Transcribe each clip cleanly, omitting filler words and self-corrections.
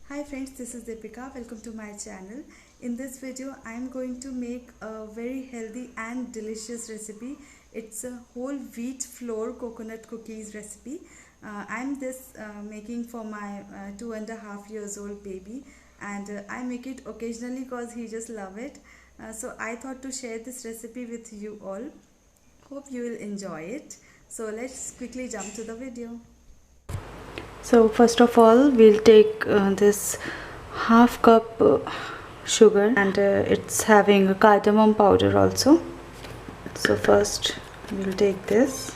Hi friends, this is Deepika. Welcome to my channel. In this video, I am going to make a very healthy and delicious recipe. It's a whole wheat flour coconut cookies recipe. I'm making for my 2.5 years old baby, and I make it occasionally because he just love it. So I thought to share this recipe with you all. Hope you will enjoy it. So let's quickly jump to the video. So first of all, we'll take this half cup sugar, and it's having a cardamom powder also. So first we'll take this.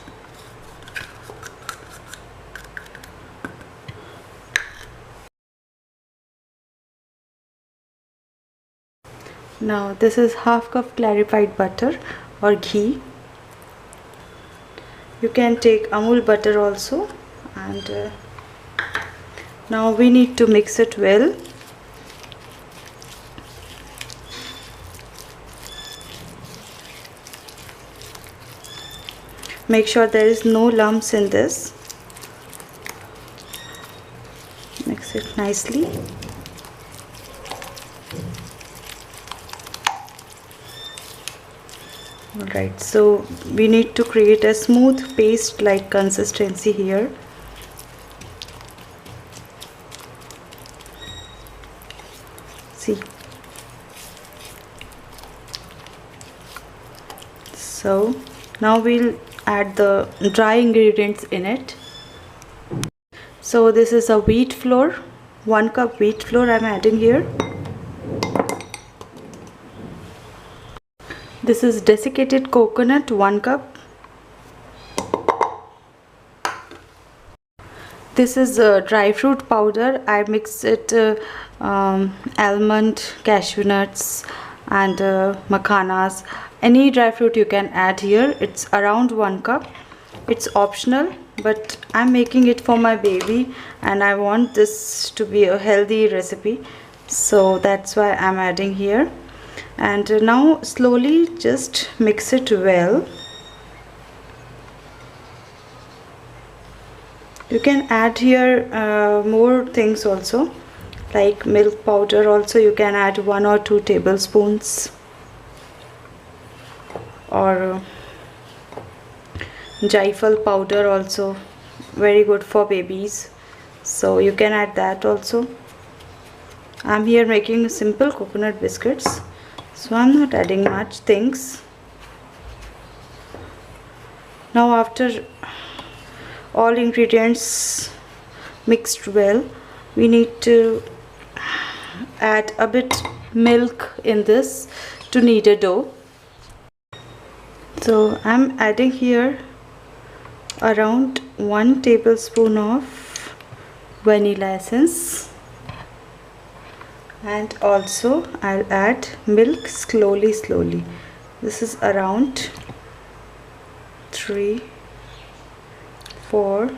Now this is half cup clarified butter or ghee. You can take Amul butter also, and now we need to mix it well. Make sure there is no lumps in this. Mix it nicely. Alright, so we need to create a smooth paste like consistency here. See. So now we'll add the dry ingredients in it. So this is a wheat flour, 1 cup wheat flour I'm adding here. This is desiccated coconut, 1 cup. This is dry fruit powder. I mix it almond, cashew nuts and makhanas. Any dry fruit you can add here. It's around 1 cup. It's optional, but I'm making it for my baby and I want this to be a healthy recipe, so that's why I'm adding here. And now slowly just mix it well. You can add here more things also, like milk powder also. You can add 1 or 2 tablespoons, or jaifal powder also, very good for babies, so you can add that also. I'm here making simple coconut biscuits, so I'm not adding much things. Now after all ingredients mixed well, we need to add a bit milk in this to knead a dough. So I'm adding here around 1 tablespoon of vanilla essence, and also I'll add milk slowly. This is around 3, 4,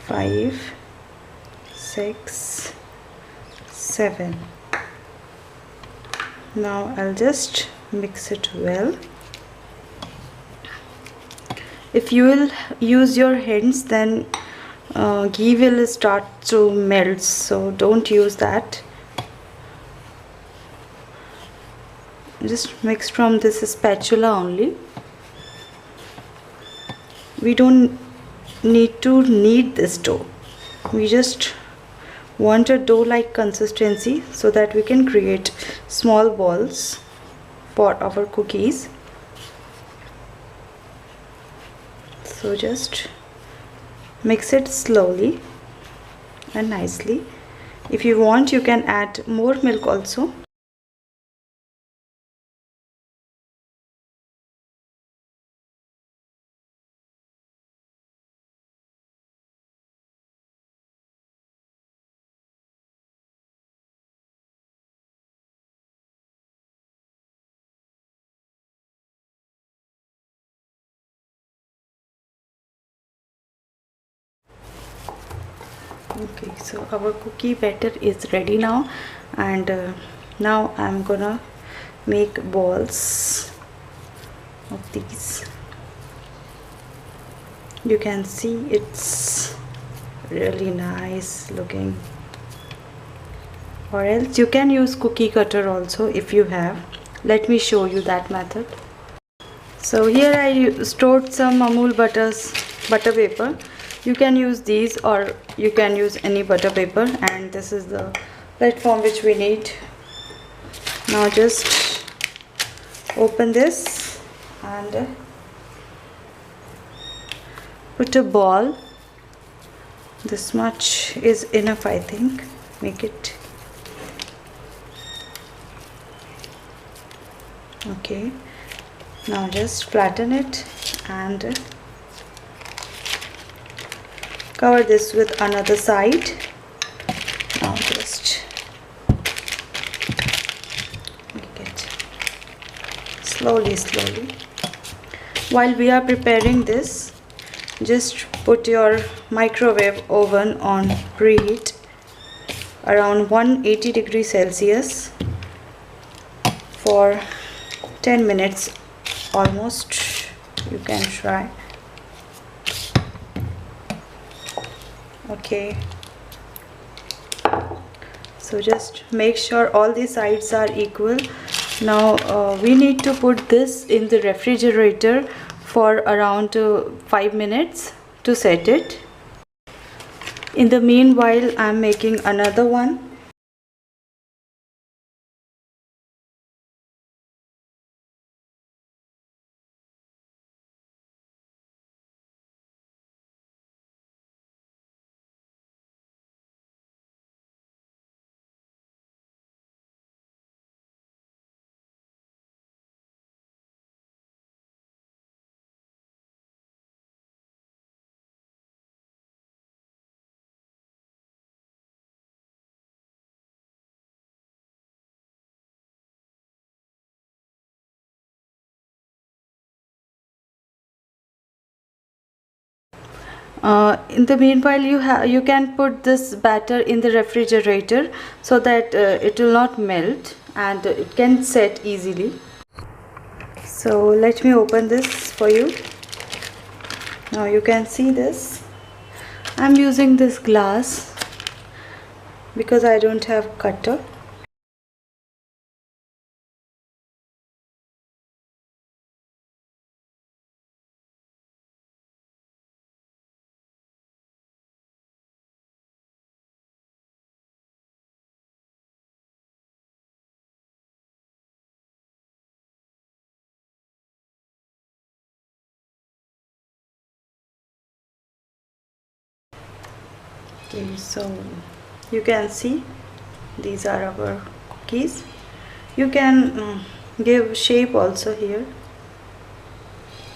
5, 6, 7. Now I'll just mix it well. If you will use your hands, then ghee will start to melt, so don't use that. Just mix from this spatula only. We don't need to knead this dough. We just want a dough like consistency so that we can create small balls for our cookies. So just mix it slowly and nicely. If you want, you can add more milk also. Okay, so our cookie batter is ready now, and now I'm gonna make balls of these. You can see it's really nice looking. or else you can use cookie cutter also if you have. Let me show you that method. So here I stored some Amul butter paper. You can use these or you can use any butter paper, and this is the platform which we need. Now just open this and put a ball. This much is enough, I think. Make it. Okay. Now just flatten it and cover this with another side. Now just make it slowly. While we are preparing this, just put your microwave oven on preheat around 180 degrees Celsius for 10 minutes almost. You can try. Okay, so just make sure all the sides are equal. Now we need to put this in the refrigerator for around 5 minutes to set it. In the meanwhile, I am making another one. In the meanwhile, you can put this batter in the refrigerator so that it will not melt and it can set easily. So let me open this for you. Now you can see this. I'm using this glass because I don't have cutter. Okay, so you can see these are our cookies. You can give shape also here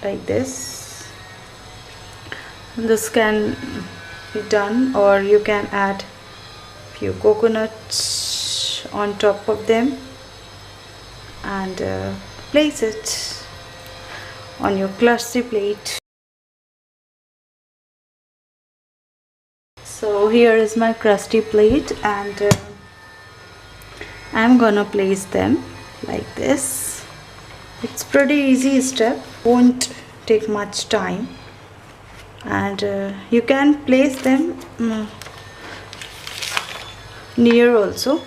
like this. This can be done, or you can add few coconuts on top of them and place it on your classy plate. So here is my crusty plate, and I'm gonna place them like this. It's pretty easy step, won't take much time, and you can place them near also.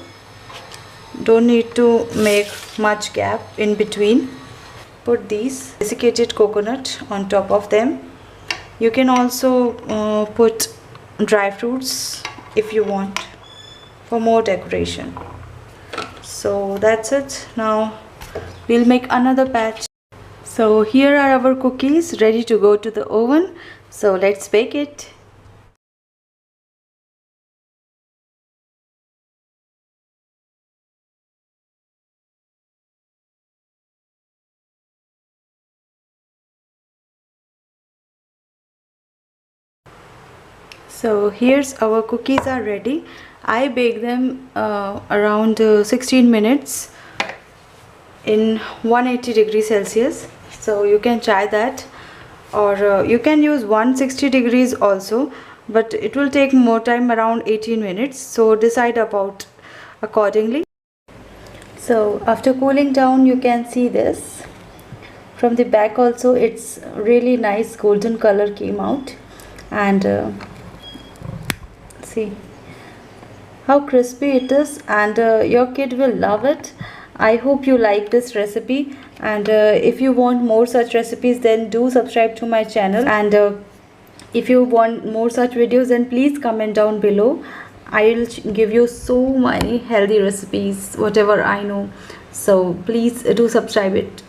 Don't need to make much gap in between. Put these desiccated coconut on top of them. You can also put dry fruits if you want for more decoration. So that's it. Now we'll make another batch. So here are our cookies ready to go to the oven. So let's bake it. So here's our cookies are ready. I bake them around 16 minutes in 180 degrees Celsius. So you can try that, or you can use 160 degrees also, but it will take more time, around 18 minutes. So decide about accordingly. So after cooling down, you can see this from the back also. It's really nice golden color came out, and see, how crispy it is, and your kid will love it. I hope you like this recipe, and if you want more such recipes, then do subscribe to my channel. And if you want more such videos, then please comment down below. I'll give you so many healthy recipes, whatever I know. So please do subscribe it.